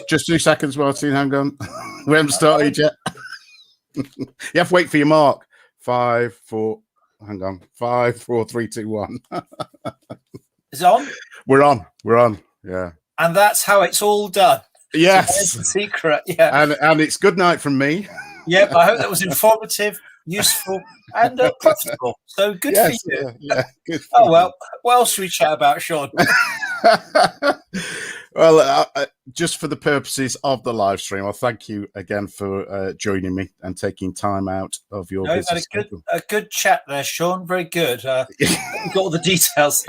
Just 2 seconds, Martin. Hang on. We haven't started yet. You have to wait for your mark. 5, 4. Hang on. 5, 4, 3, 2, 1. Is it on? We're on. We're on. Yeah. And that's how it's all done. Yes. So the secret. Yeah. And it's good night from me. Yep. I hope that was informative, useful, and profitable. So good for you. Yeah. Good. Oh well. What else should we chat about, Sean? Well, just for the purposes of the live stream, I'll thank you again for joining me and taking time out of your business. A good chat there, Sean. Very good. You got all the details.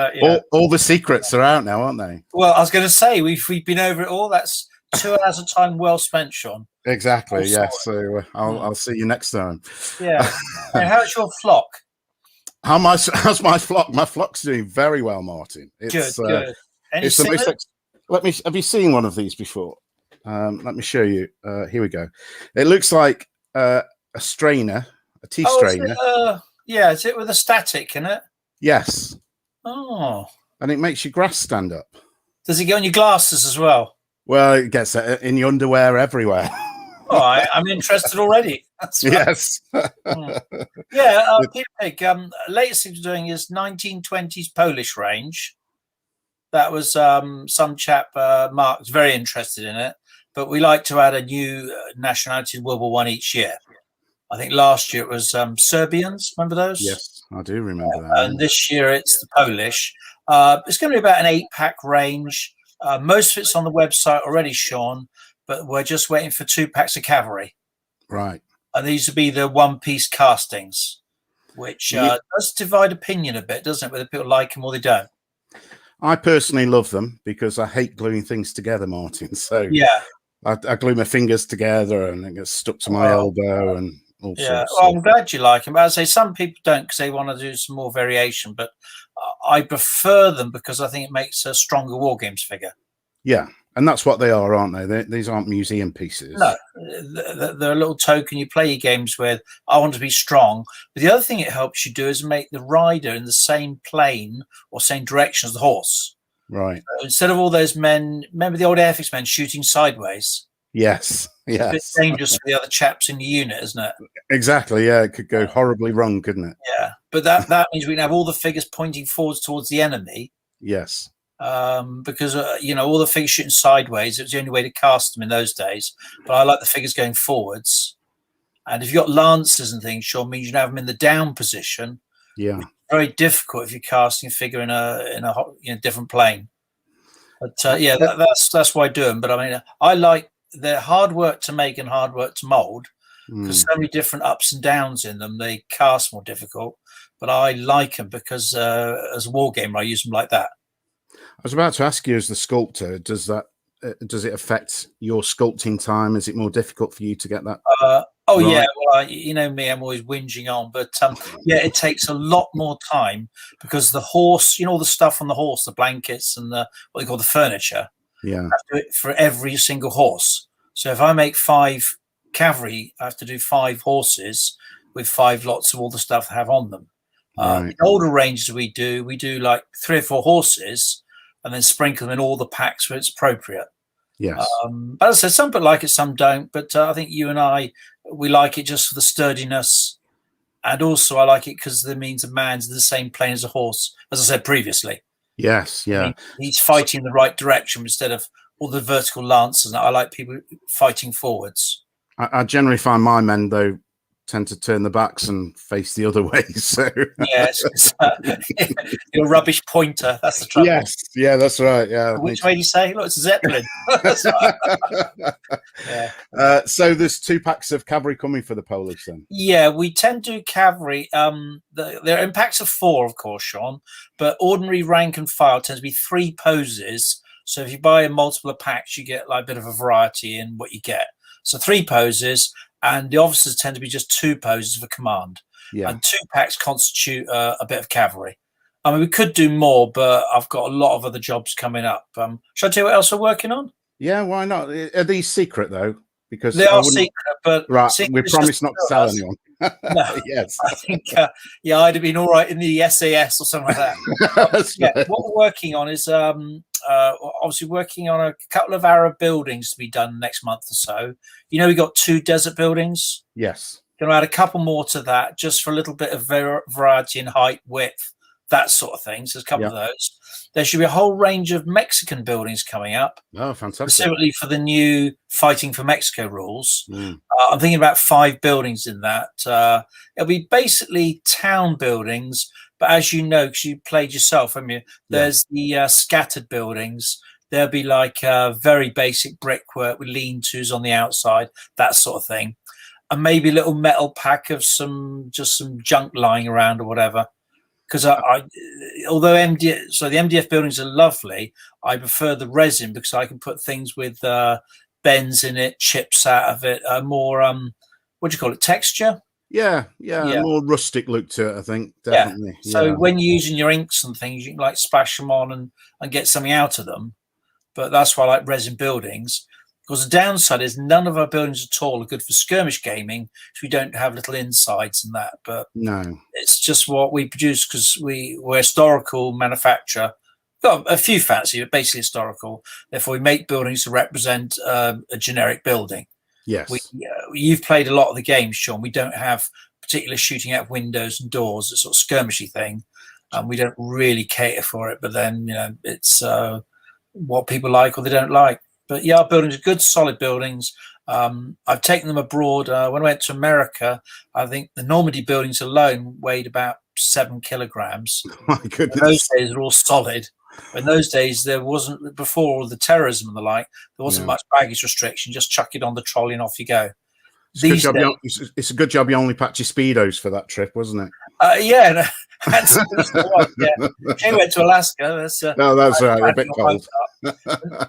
All the secrets are out now, aren't they? Well, I was going to say we've been over it all. That's 2 hours of time well spent, Sean. Exactly. Yes. So I'll see you next time. Yeah. And how's your flock? How's my flock? My flock's doing very well, Martin. It's good. It's the most. Have you seen one of these before? Let me show you. Here we go. It looks like a strainer, a tea strainer. Is it with a static in it? Yes. Oh. And it makes your grass stand up. Does it go on your glasses as well? Well, it gets in your underwear everywhere. All right, I'm interested already. That's right. Yes. Yeah, Pig, latest thing we're doing is 1920s Polish range. That was some chap, Mark's very interested in it, but we like to add a new nationality in World War I each year. I think last year it was Serbians. Remember those? Yes, I do remember that. And this year it's the Polish. It's going to be about an 8-pack range. Most of it's on the website already, Sean, but we're just waiting for 2 packs of Cavalry. Right. And these would be the one-piece castings, which does divide opinion a bit, doesn't it? Whether people like them or they don't. I personally love them because I hate gluing things together, Martin. So yeah, I glue my fingers together and it gets stuck to my elbow and all sorts. Well, I'm glad you like them. But I'd say some people don't because they want to do some more variation. But I prefer them because I think it makes a stronger War Games figure. Yeah. And that's what they are, aren't they? These aren't museum pieces. No, they're a little token you play your games with. I want to be strong. But the other thing it helps you do is make the rider in the same plane or same direction as the horse. Right. So instead of all those men, remember the old Airfix men shooting sideways? Yes. Yes. It's a bit dangerous for the other chaps in the unit, isn't it? Exactly. Yeah, it could go horribly wrong, couldn't it? Yeah. But that means we can have all the figures pointing forwards towards the enemy. Yes. Because all the figures shooting sideways, it was the only way to cast them in those days. But I like the figures going forwards. And if you've got lancers and things, Sean, means you have them in the down position. Yeah, it's very difficult if you're casting a figure in a different plane. But that's why I do them. But I mean, I like they're hard work to make and hard work to mold because so many different ups and downs in them. They cast more difficult. But I like them because as a war gamer, I use them like that. I was about to ask you, as the sculptor, does it affect your sculpting time? Is it more difficult for you to get that? Right? Yeah. Well, you know me, I'm always whinging on, but it takes a lot more time because the horse, all the stuff on the horse, the blankets and what they call the furniture. Yeah. I have to do it for every single horse. So if I make 5 cavalry, I have to do 5 horses with 5 lots of all the stuff I have on them. Right. The older ranges we do like 3 or 4 horses and then sprinkle them in all the packs where it's appropriate. Yes. But as I said, some people like it, some don't. But I think you and I, we like it just for the sturdiness. And also I like it because it means a man's in the same plane as a horse, as I said previously. Yes, yeah. He's fighting in the right direction instead of all the vertical lances. I like people fighting forwards. I generally find my men, though, tend to turn the backs and face the other way. So yes, you're a rubbish pointer. That's the trouble. Yes, yeah, that's right. Yeah. Which way do you say? Look, it's a Zeppelin. Yeah. So there's 2 packs of cavalry coming for the Polish then. Yeah, we tend to do cavalry. They're in packs of 4, of course, Sean. But ordinary rank and file tends to be 3 poses. So if you buy a multiple of packs, you get like a bit of a variety in what you get. So 3 poses. And the officers tend to be just 2 poses of a command. Yeah. And 2 packs constitute a bit of cavalry. I mean, we could do more, but I've got a lot of other jobs coming up. Shall I tell you what else we're working on? Yeah, why not? Are these secret, though? Because they are secret, but right, we promise not to tell anyone. No, Yes. I think, I'd have been all right in the SAS or something like that. What we're working on is obviously working on a couple of Arab buildings to be done next month or so. We got 2 desert buildings. Yes. Going to add a couple more to that just for a little bit of variety in height, width, that sort of thing. So there's a couple of those. There should be a whole range of Mexican buildings coming up. Oh, fantastic. Specifically for the new Fighting for Mexico rules. I'm thinking about 5 buildings in that. It'll be basically town buildings, but as you know, because you played yourself, there's the scattered buildings. There'll be like very basic brickwork with lean-tos on the outside, that sort of thing. And maybe a little metal pack of some junk lying around or whatever. Because although the MDF buildings are lovely, I prefer the resin because I can put things with bends in it, chips out of it, more what do you call it, texture? Yeah, more rustic look to it, I think, definitely. Yeah. So when you're using your inks and things, you can like splash them on and get something out of them. But that's why I like resin buildings. Because the downside is none of our buildings at all are good for skirmish gaming, because we don't have little insides and that. But no, it's just what we produce because we're historical manufacturer. Got a few fancy, but basically historical. Therefore, we make buildings to represent a generic building. Yes. You've played a lot of the games, Sean. We don't have particular shooting out windows and doors, a sort of skirmishy thing. We don't really cater for it. But then, it's what people like or they don't like. But our buildings are good, solid buildings. I've taken them abroad. When I went to America, I think the Normandy buildings alone weighed about 7 kilograms. Oh my goodness. In those days, they're all solid. In those days, there wasn't, before all the terrorism and the like, there wasn't much baggage restriction. Just chuck it on the trolley and off you go. It's a good job you only packed your Speedos for that trip, wasn't it? Yeah. He went to Alaska. That's right. A bit cold.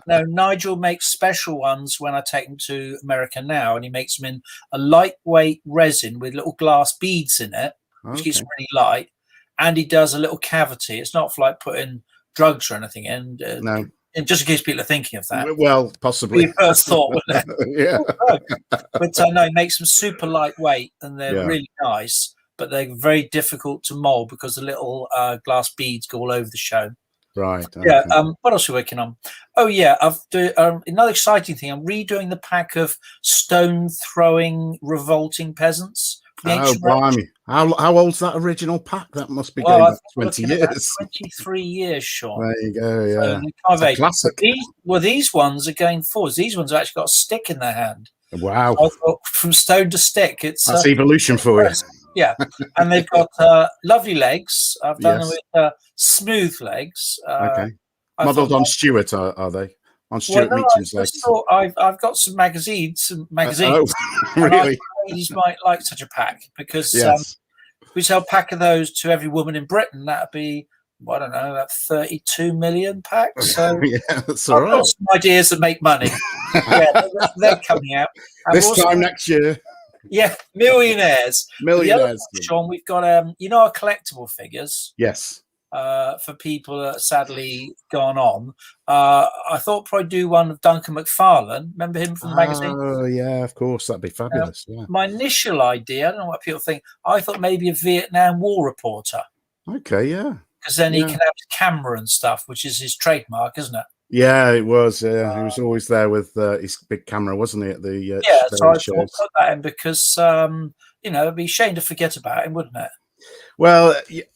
No, Nigel makes special ones when I take them to America now, and he makes them in a lightweight resin with little glass beads in it, which gets really light. And he does a little cavity. It's not for like putting drugs or anything in. No. And just in case people are thinking of that. Well, possibly. Your first thought, wouldn't it? Yeah. But no, he makes them super lightweight, and they're really nice. But they're very difficult to mold because the little glass beads go all over the show. Right. Okay. Yeah. What else are we working on? Oh yeah, another exciting thing. I'm redoing the pack of stone throwing revolting peasants. Oh, blimey! How old's that original pack? That must be going back 20 years. 23 years, Sean. There you go. Yeah, so classic. These ones are going forwards. These ones have actually got a stick in their hand. Wow! So I thought, from stone to stick, that's evolution for you. Yeah, and they've got lovely legs. I've done them with smooth legs. Okay. Modelled on Stuart, are they? On Stuart Meacham's legs. I've got some magazines. Really? Ladies might like such a pack because we sell a pack of those to every woman in Britain. That'd be, I don't know, about 32 million packs. So that's all right. I've got some ideas that make money. They're coming out. And this time next year. Yeah, millionaires. Sean, we've got our collectible figures. Yes. For people that sadly gone on. I thought probably do one of Duncan McFarlane. Remember him from the magazine? Oh, yeah, of course. That'd be fabulous. My initial idea, I don't know what people think, I thought maybe a Vietnam War reporter. Okay, yeah. Because then he can have his camera and stuff, which is his trademark, isn't it? Yeah, it was. He was always there with his big camera, wasn't he? At the so I thought put that in because it'd be a shame to forget about him, wouldn't it? Well,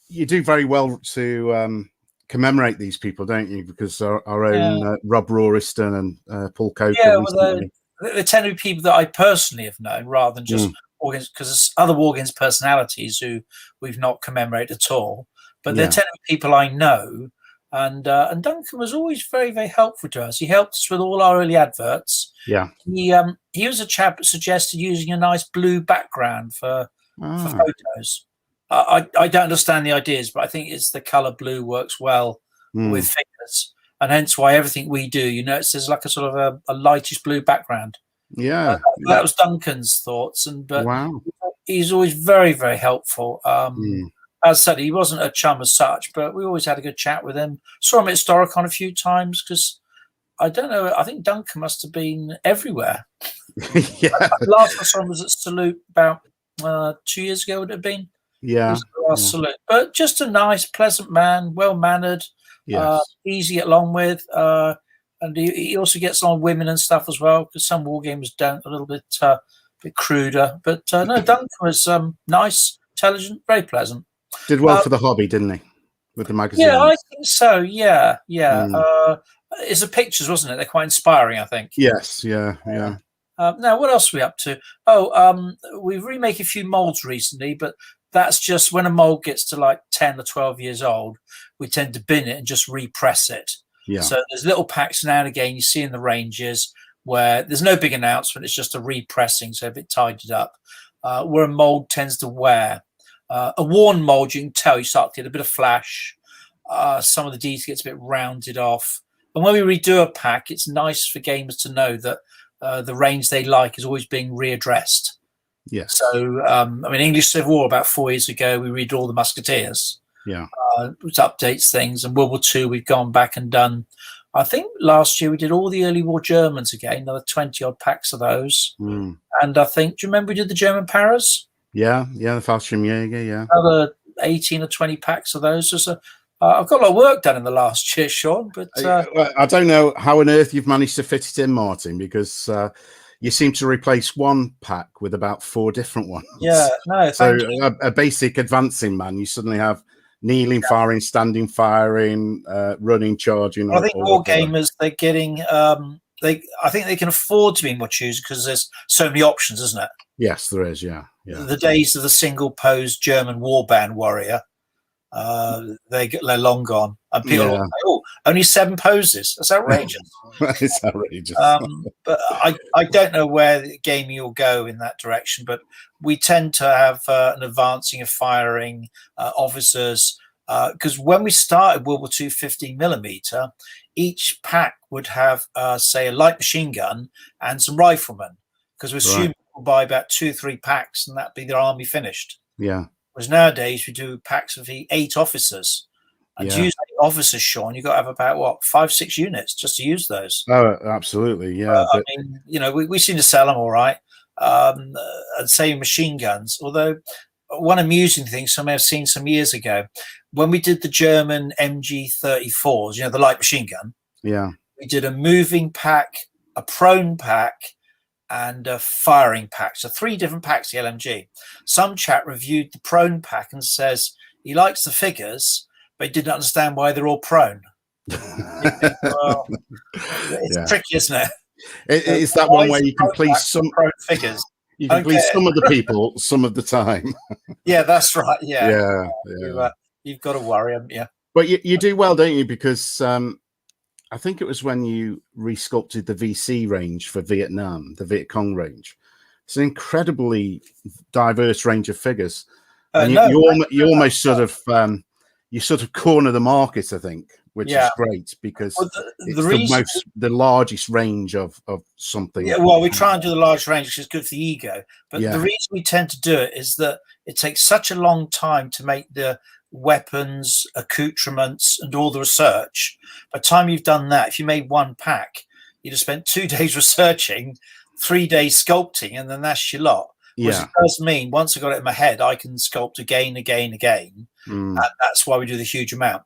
you do very well to commemorate these people, don't you? Because our own Rob Roriston and Paul Coker. Yeah, well, they tend to be people that I personally have known rather than just because there's other War Games personalities who we've not commemorated at all. But they tend to be people I know. And Duncan was always very, very helpful to us. He helped us with all our early adverts. Yeah. He was a chap that suggested using a nice blue background for photos. I don't understand the ideas, but I think it's the colour blue works well with figures. And hence why everything we do, there's like a sort of a lightish blue background. Yeah. That was Duncan's thoughts. But he's always very, very helpful. As I said, he wasn't a chum as such, but we always had a good chat with him. Saw him at Historicon a few times because I don't know. I think Duncan must have been everywhere. Yeah. Last I saw him was at Salute about 2 years ago, would it have been? Yeah, He's the last salute. But just a nice, pleasant man, well-mannered, easy to get along with. And he also gets on women and stuff as well, because some war gamers don't, a little bit cruder. But no, Duncan was nice, intelligent, very pleasant. Did well for the hobby, didn't he? With the magazine. Yeah, I think so. Yeah. It's the pictures, wasn't it? They're quite inspiring, I think. Yes, yeah. Now, what else are we up to? We've remade a few molds recently, but that's just when a mold gets to like 10 or 12 years old, we tend to bin it and just repress it. Yeah. So there's little packs now and again you see in the ranges where there's no big announcement. It's just a repressing, so a bit tidied up. Where a mold tends to wear. A worn mold, you can tell you start to get a bit of flash. Some of the detail gets a bit rounded off. And when we redo a pack, it's nice for gamers to know that the range they like is always being readdressed. Yeah. So, English Civil War about 4 years ago, we read all the Musketeers. Yeah. Which updates things. And World War II, we've gone back and done. I think last year we did all the early war Germans again, another 20 odd packs of those. And I think, do you remember we did the German Paras? Yeah, the Fallschirmjäger, yeah. Another 18 or 20 packs of those. So, I've got a lot of work done in the last year, Sean. But I don't know how on earth you've managed to fit it in, Martin, because you seem to replace one pack with about 4 different ones. Yeah, no. So a basic advancing man, you suddenly have kneeling, firing, standing, firing, running, charging. I think war gamers, they're getting. I think they can afford to be more choosy because there's so many options, isn't it? Yes, there is. Yeah. The days of the single pose German warband warrior, they're long gone. And people are like, oh, only 7 poses. That's outrageous. It's outrageous. But I don't know where the gaming will go in that direction. But we tend to have an advancing of firing officers because when we started World War II 15mm, each pack would have, say, a light machine gun and some riflemen because we're assuming we'll buy about 2 or 3 packs and that'd be their army finished. Yeah. Whereas nowadays we do packs of 8 officers. And to use 8 officers, Sean, you've got to have about 5-6 units just to use those. Oh, absolutely, yeah. We seem to sell them all right. And say machine guns. Although one amusing thing, some may have seen some years ago, when we did the German MG34s, the light machine gun. Yeah. We did a moving pack, a prone pack, and a firing pack. So 3 different packs, the LMG. Some chap reviewed the prone pack and says he likes the figures, but he didn't understand why they're all prone. Well, it's tricky, isn't it? It's that one where you can please some prone figures. You can please some of the people some of the time. Yeah, that's right. Yeah. You've got to worry them. Yeah. But you do well, don't you? Because I think it was when you resculpted the VC range for Vietnam, the Viet Cong range. It's an incredibly diverse range of figures. And you almost sort of corner the market, I think, which is great because it's the largest range of something. Yeah, well, we try and do the large range, which is good for the ego. But the reason we tend to do it is that it takes such a long time to make the weapons, accoutrements, and all the research. By the time you've done that, if you made 1 pack, you'd have spent 2 days researching, 3 days sculpting, and then that's your lot. Which it does mean once I got it in my head, I can sculpt again. And that's why we do the huge amount.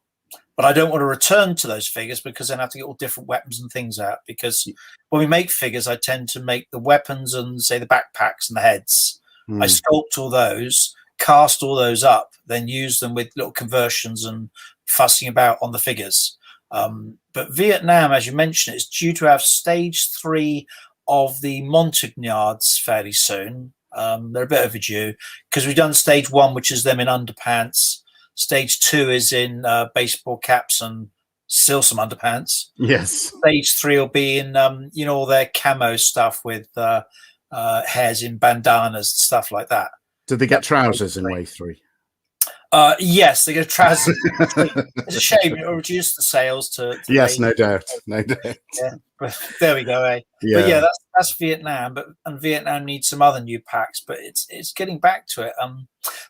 But I don't want to return to those figures because then I have to get all different weapons and things out. Because when we make figures, I tend to make the weapons and say the backpacks and the heads. I sculpt all those, cast all those up, then use them with little conversions and fussing about on the figures. But Vietnam, as you mentioned, is due to have stage 3 of the Montagnards fairly soon. They're a bit overdue because we've done stage 1, which is them in underpants. Stage 2 is in baseball caps and still some underpants. Yes. Stage 3 will be in all their camo stuff with hairs in bandanas and stuff like that. Did they get trousers in wave 3? Yes, they get trousers. It's a shame it reduced the sales to yes, no doubt. Yeah, but there we go. Yeah. But that's Vietnam. And Vietnam needs some other new packs, but it's getting back to it.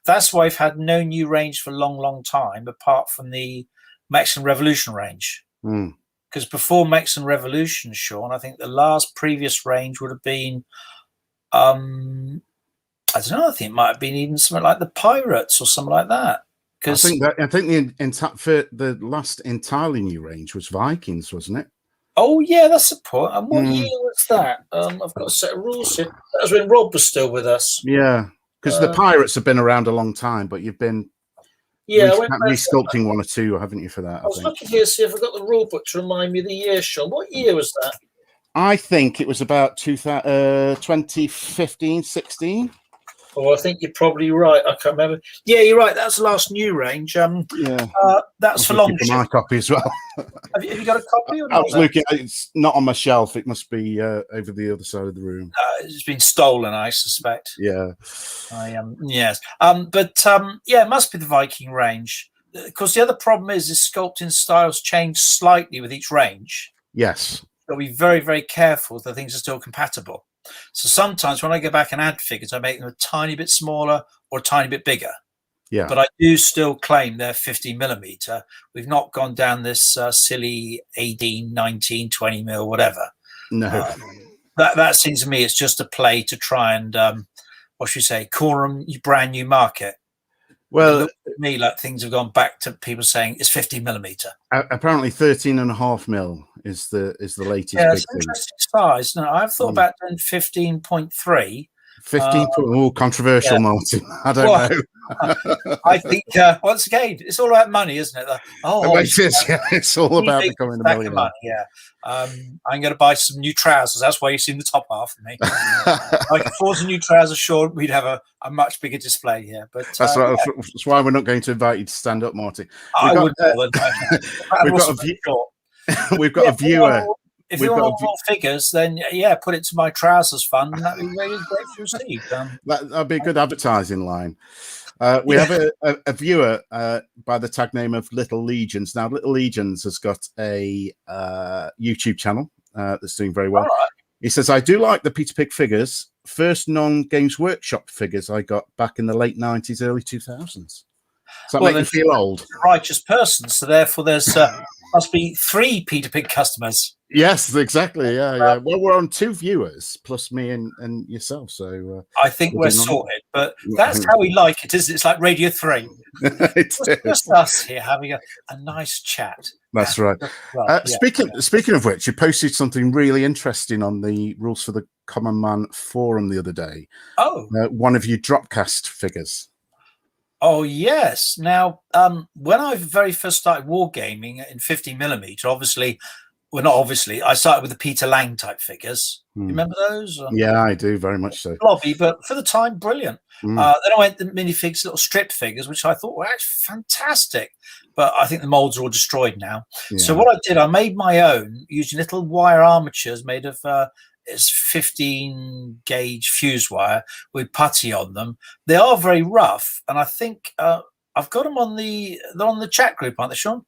That's why I've had no new range for a long time, apart from the Mexican Revolution range. Because before Mexican Revolution, Sean, I think the last previous range would have been I don't know. I think it might have been even something like the Pirates or something like that. I think the last entirely new range was Vikings, wasn't it? Oh yeah, that's a point. And what year was that? I've got a set of rules here. That was when Rob was still with us. Yeah, because the Pirates have been around a long time, but you've been resculpting one or two, haven't you, for that? I was looking here to see if I got the rule book to remind me of the year, Sean. What year was that? I think it was about 2015, 16. Oh, I think you're probably right. I can't remember. Yeah, you're right. That's the last new range. That's for long. My copy as well. Have you got a copy? Or I was looking. It's not on my shelf. It must be over the other side of the room. It's been stolen, I suspect. Yeah. Yes. It must be the Viking range. Because the other problem is sculpting styles change slightly with each range. Yes. Got to be very, very careful that things are still compatible. So sometimes when I go back and add figures, I make them a tiny bit smaller or a tiny bit bigger. Yeah. But I do still claim they're 50mm. We've not gone down this silly 18, 19, 20 mil, whatever. No. That seems to me it's just a play to try and, corner a brand new market. Well, it looks to me like things have gone back to people saying it's 50mm. Apparently 13.5 mil is the latest. Yeah, it's an interesting size. No, I've thought about doing 15.3. 15. Controversial, yeah. Martin. I don't know. I think once again, it's all about money, isn't it? It's all about becoming a millionaire. Money, yeah. I'm going to buy some new trousers. That's why you've seen the top half of me. I could afford some new trousers, sure, we'd have a much bigger display here. But that's why we're not going to invite you to stand up, Martin. We've got a viewer. If you want more figures, then put it to my trousers fund, and that'd be really great to receive. That'd be a good advertising line. We have a viewer by the tag name of Little Legions. Now, Little Legions has got a YouTube channel that's doing very well. Right. He says, I do like the Peter Pig figures. First non-Games Workshop figures I got back in the late 90s, early 2000s. Does that make you feel old? Righteous person, so therefore there's must be 3 Peter Pig customers. Yes, exactly. Yeah. Well, we're on 2 viewers plus me and yourself. So I think we're sorted. But that's how we like it, isn't it? It's like Radio 3. It's just us here having a nice chat. That's right. Speaking of which, you posted something really interesting on the Rules for the Common Man forum the other day. Oh, one of your Dropcast figures. Oh, yes. Now, when I very first started wargaming in 50mm, I started with the Peter Lang type figures. You remember those? Yeah, I do, very much so. Blobby, but for the time, brilliant. Then I went to minifigs, little strip figures, which I thought were actually fantastic. But I think the molds are all destroyed now. Yeah. So what I did, I made my own using little wire armatures made of... it's 15 gauge fuse wire with putty on them. They are very rough, and I think I've got them they're on the chat group, aren't they, Sean?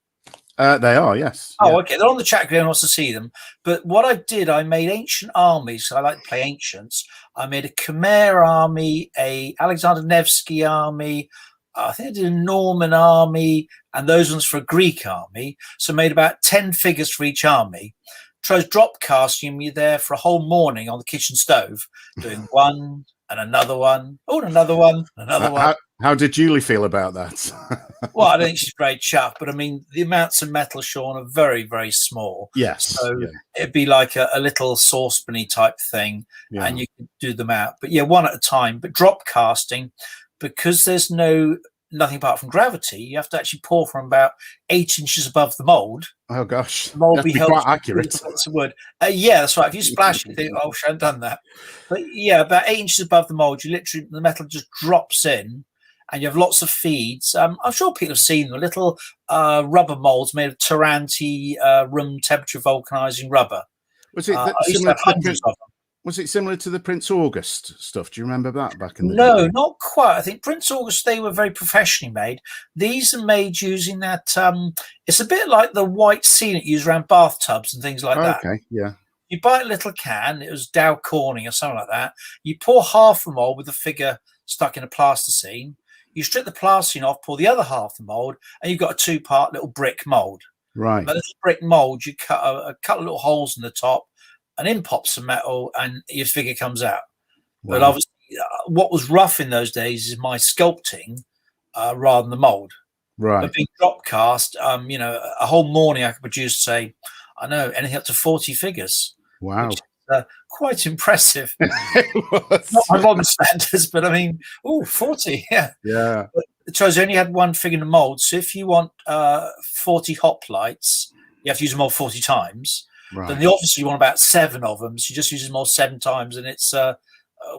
They are, yes. Oh, okay. They're on the chat group and wants to see them. But what I did, I made ancient armies. So I like to play ancients. I made a Khmer army, a Alexander Nevsky army. I think I did a Norman army, and those ones for a Greek army. So I made about 10 figures for each army. Tries drop casting me there for a whole morning on the kitchen stove, doing one and another one. Oh, and another one, another one. How did Julie feel about that? Well, I don't think she's very chuffed, but I mean, the amounts of metal, Sean, are very, very small. Yes. So it'd be like a little saucepan-y type thing, and you could do them out. But one at a time. But drop casting, because there's nothing apart from gravity, you have to actually pour from about 8 inches above the mold. Oh gosh, the mold be quite accurate. That's wood. That's right. If you splash it, you think, "Oh, I haven't done that." But about 8 inches above the mold, the metal just drops in, and you have lots of feeds. I'm sure people have seen them. Little rubber molds made of Taranti room temperature vulcanizing rubber. Was it similar to hundreds of them? Was it similar to the Prince August stuff? Do you remember that back in the day? No, not quite. I think Prince August, they were very professionally made. These are made using that. It's a bit like the white sealant used around bathtubs and things like that. Okay, yeah. You buy a little can. It was Dow Corning or something like that. You pour half the mold with the figure stuck in a plasticine. You strip the plasticine off, pour the other half the mold, and you've got a 2-part little brick mold. Right. But this brick mold, you cut a couple of little holes in the top, and in pops some metal, and your figure comes out. Wow. But obviously, what was rough in those days is my sculpting rather than the mold. Right. But being drop cast, a whole morning I could produce, say, I know, anything up to 40 figures. Wow. Which is, quite impressive. Not my modern standards, but I mean, 40, yeah. Yeah. But it shows only had one figure in the mold. So if you want 40 hoplites, you have to use them all 40 times. Right. Then obviously you want about 7 of them. So you just use them all 7 times, and it's a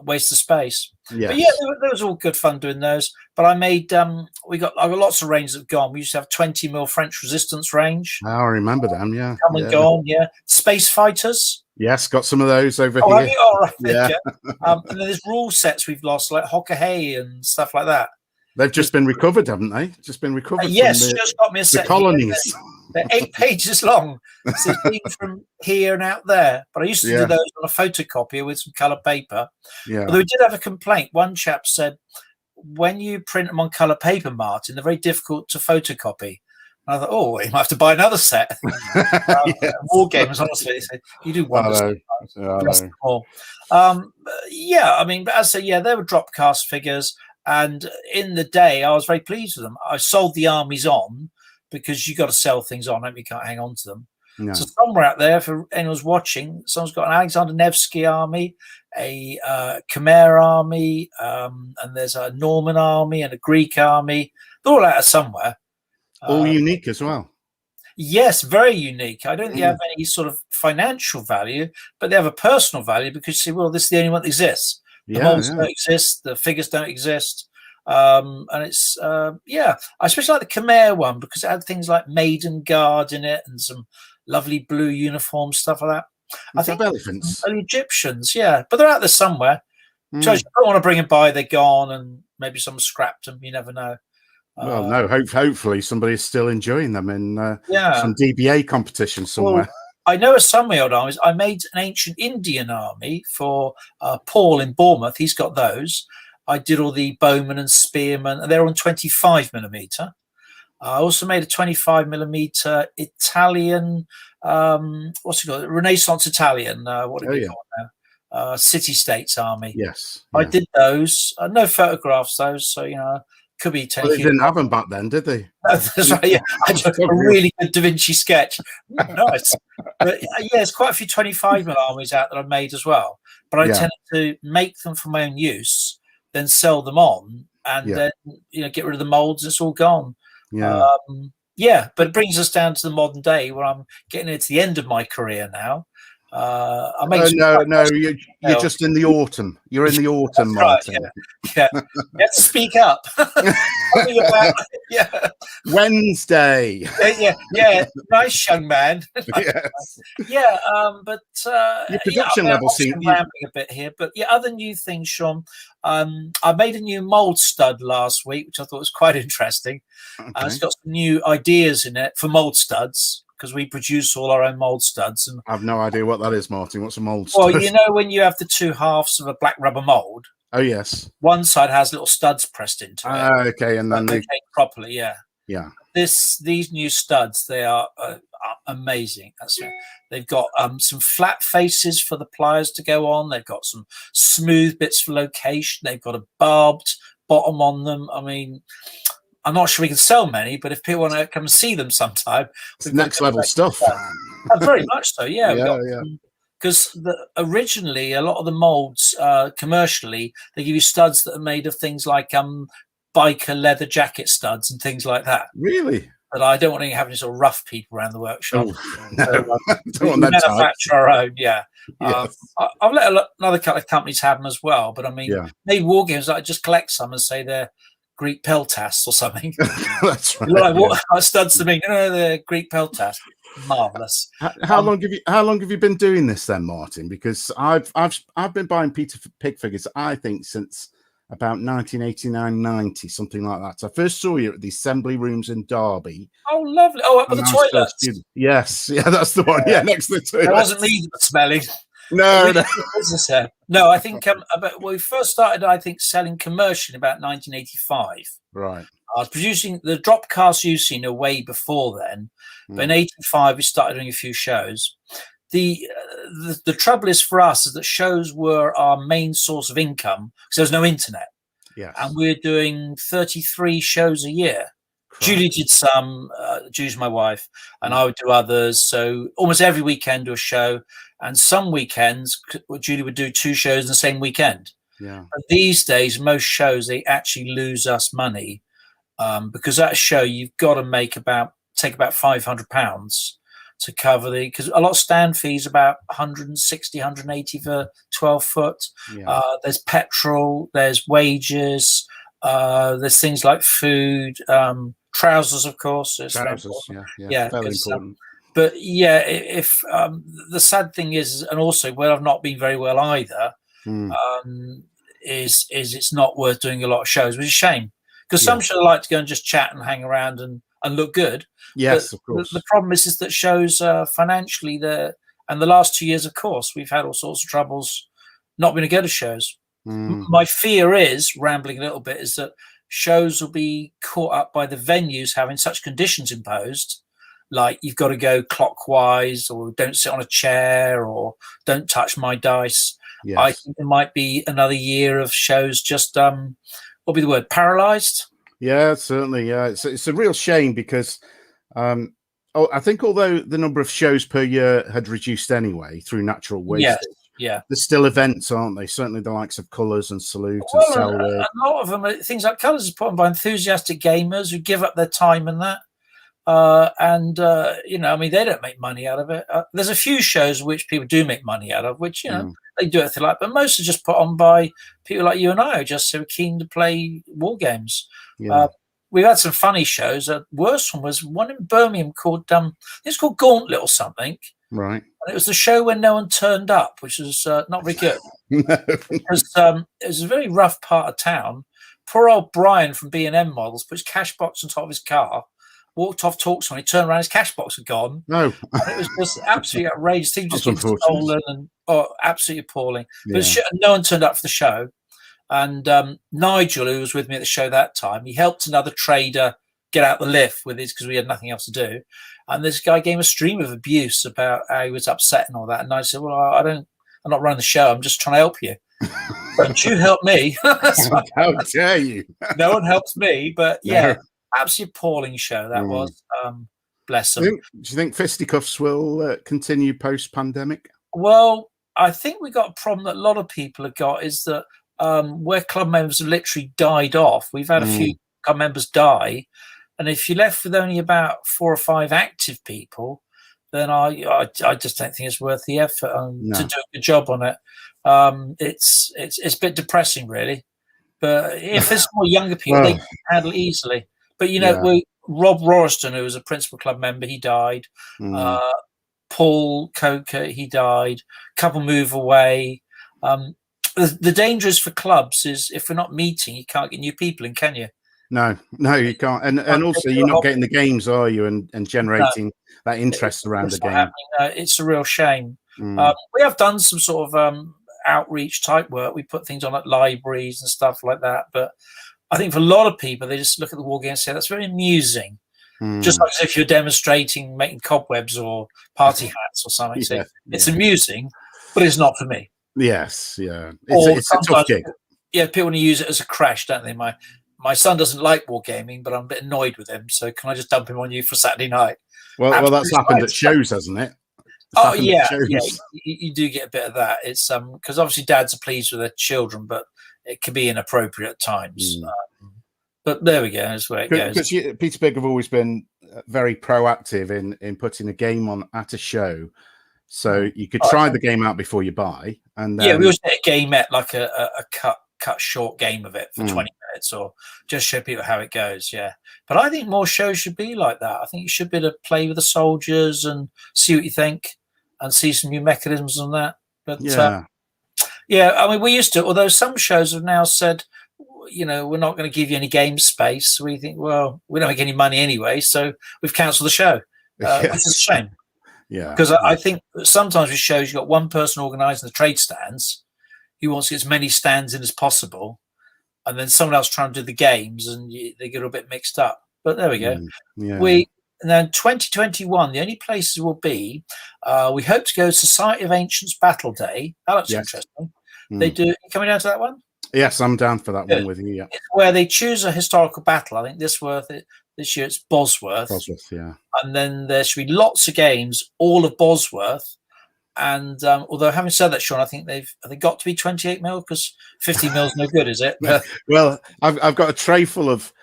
waste of space. Yes. But yeah, there was all good fun doing those. But I made I got lots of ranges that have gone. We used to have 20 mil French resistance range. Oh, I remember them. Yeah, come and gone. Yeah, space fighters. Yes, got some of those over here. Have you? All right. Yeah. And then there's rule sets we've lost, like Hockey and stuff like that. They've just been recovered, haven't they? Just been recovered. Yes, from just got me a set. The colonies. They're 8 pages long. So it's been from here and out there. But I used to do those on a photocopier with some colour paper. Yeah. Although we did have a complaint. One chap said, when you print them on colour paper, Martin, they're very difficult to photocopy. And I thought, oh, you might have to buy another set. Yes. War Games, honestly, they said, you do wonders. Yeah, I mean, but as I say, they were drop cast figures. And in the day, I was very pleased with them. I sold the armies on because you got to sell things on, you can't hang on to them. No. So somewhere out there, for anyone's watching, someone's got an Alexander Nevsky army, a Khmer army, and there's a Norman army and a Greek army. They're all out there somewhere. All unique as well. Yes, very unique. I don't think they have any sort of financial value, but they have a personal value because you say, well, this is the only one that exists. The molds don't exist. The figures don't exist. And it's, I especially like the Khmer one because it had things like Maiden Guard in it and some lovely blue uniform stuff like that. I think elephants. The Egyptians, but they're out there somewhere. So you don't want to bring them by, they're gone, and maybe someone scrapped them. You never know. Well, no, hopefully somebody's still enjoying them in some DBA competition somewhere. Well, I know some of my old armies. I made an ancient Indian army for Paul in Bournemouth. He's got those. I did all the bowmen and spearmen, and they're on 25mm. I also made a 25mm Italian, what's it called? Renaissance Italian. What do we call it now? City-States army. Yes. I did those. No photographs, those. So, could be taken. Well, they didn't have them back then, did they? No, that's right. Yeah, I did a really good Da Vinci sketch. Nice. But there's quite a few 25mm armies out that I've made as well. But I tended to make them for my own use, then sell them on, and then get rid of the molds. It's all gone. Yeah. But it brings us down to the modern day where I'm getting into the end of my career now. You're just in the autumn. You're in the autumn, Martin. Right, Let's speak up. Wednesday. Nice young man. Yes. But your production level seems rambling a bit here. But other new things, Sean. I made a new mold stud last week, which I thought was quite interesting. Okay. It's got some new ideas in it for mold studs, because we produce all our own mold studs. And I have no idea what that is, Martin. What's a mold stud? Well, when you have the two halves of a black rubber mold. Oh, yes. One side has little studs pressed into it. Okay, and then they take properly, Yeah. These new studs, they are amazing. They've got some flat faces for the pliers to go on. They've got some smooth bits for location. They've got a barbed bottom on them. I mean, I'm not sure we can sell many, but if people want to come and see them sometime, it's next level stuff. Very much so, because originally a lot of the molds commercially, they give you studs that are made of things like biker leather jacket studs and things like that. Really? But I don't want to have any sort of rough people around the workshop. No, we manufacture our own. Yes. I've let another couple of companies have them as well, but I mean, maybe War Games, I just collect some and say they're Greek peltas or something. That's right. Like what studs to me? No, they're Greek peltas. Marvelous. How long have you been doing this then, Martin? Because I've been buying Peter Pig figures, I think, since about 1989-90, something like that. So I first saw you at the assembly rooms in Derby. Oh, lovely. Oh, up at the toilets. Yes, that's the one. Yeah, next to the toilet. It wasn't me that was smelling. No. No, I think we first started, I think, selling commercially in about 1985. Right. I was producing the drop cast you've seen way before then. But in 85, we started doing a few shows. the trouble is for us is that shows were our main source of income because there was no internet. Yes. And we're doing 33 shows a year. Julie did some, Julie's my wife, and I would do others. So almost every weekend do a show. And some weekends, Julie would do 2 shows in the same weekend. Yeah. But these days, most shows, they actually lose us money because that show, you've got to take about £500 to cover because a lot of stand fees about 160, 180 for 12 foot. Yeah. There's petrol, there's wages, there's things like food, trousers, of course. Trousers, yeah, very important. But yeah, if the sad thing is, and also where I've not been very well either, is it's not worth doing a lot of shows, which is a shame because some shows I like to go and just chat and hang around and look good. Yes, of course. The problem is that shows financially and the last 2 years, of course, we've had all sorts of troubles not being able to go to shows. My fear is, rambling a little bit, is that shows will be caught up by the venues having such conditions imposed, like you've got to go clockwise or don't sit on a chair or don't touch my dice. Yes. I think there might be another year of shows just, what would be the word, paralyzed? Yeah, certainly. Yeah, it's a real shame because I think although the number of shows per year had reduced anyway through natural wastage, there's still events, aren't they? Certainly the likes of Colours and Salute and Selwood. A lot of them, things like Colours, are put on by enthusiastic gamers who give up their time and that. You know, I mean, they don't make money out of it. There's a few shows which people do make money out of, which, you know, they do it if they like, but most are just put on by people like you and I who are just so keen to play war games. Yeah. We've had some funny shows. Worst one was one in Birmingham called, it's called Gauntlet or something. Right. And it was the show when no one turned up, which was not very good. No. Because it was a very rough part of town. Poor old Brian from B&M Models put his cash box on top of his car, walked off, talked to him, he turned around, his cash box had gone. No. And it was just absolutely outrageous. Things just been stolen and absolutely appalling. But no one turned up for the show. And Nigel, who was with me at the show that time, he helped another trader get out the lift with his because we had nothing else to do. And this guy gave a stream of abuse about how he was upset and all that. And I said, well, I'm not running the show. I'm just trying to help you. Don't you help me. How dare you? No one helps me. But yeah, absolutely appalling show that was. Bless them. Do you think Fisticuffs will continue post-pandemic? Well, I think we got a problem that a lot of people have got is that where club members have literally died off, we've had a few club members die. And if you're left with only about 4 or 5 active people, then I just don't think it's worth the effort to do a good job on it. It's a bit depressing, really. But if there's more younger people, they can handle it easily. But, you know, Rob Roriston, who was a principal club member, he died. Paul Coker, he died. Couple move away. The danger is for clubs is if we're not meeting, you can't get new people in, can you? No, you can't. And also you're not getting the games, are you? And generating that interest around the game. It's a real shame. We have done some sort of outreach type work. We put things on at libraries and stuff like that. But I think for a lot of people, they just look at the war game and say, that's very amusing. Just like as if you're demonstrating making cobwebs or party hats or something. So it's amusing, but it's not for me. Yes, yeah. It's a tough gig. Yeah, people want to use it as a crash, don't they? My son doesn't like wargaming, but I'm a bit annoyed with him. So can I just dump him on you for Saturday night? Well, that's happened at shows, hasn't it? You do get a bit of that. It's because obviously dads are pleased with their children, but it can be inappropriate at times. But there we go. That's where it goes. Because Peter Big have always been very proactive in putting a game on at a show, so you could try the game out before you buy. And we always get a game at like a cut short game of it for 20 minutes, or just show people how it goes. Yeah, but I think more shows should be like that. I think you should be able to play with the soldiers and see what you think, and see some new mechanisms on that. But I mean, we used to. Although some shows have now said, you know, we're not going to give you any game space. We think, well, we don't make any money anyway, so we've cancelled the show, which is a shame. Yeah, because I think sometimes with shows, you've got one person organising the trade stands who wants to get as many stands in as possible, and then someone else trying to do the games, and they get a bit mixed up. But there we go. now in 2021, the only places will be, we hope to go Society of Ancients Battle Day. That looks interesting. They do. You coming down to that one? Yes, I'm down for that one with you. Yeah. It's where they choose a historical battle. I think this year it's Bosworth. Bosworth, yeah. And then there should be lots of games, all of Bosworth. And although having said that, Sean, I think they got to be 28 mil because 50 mil is no good, is it? Well, I've got a tray full of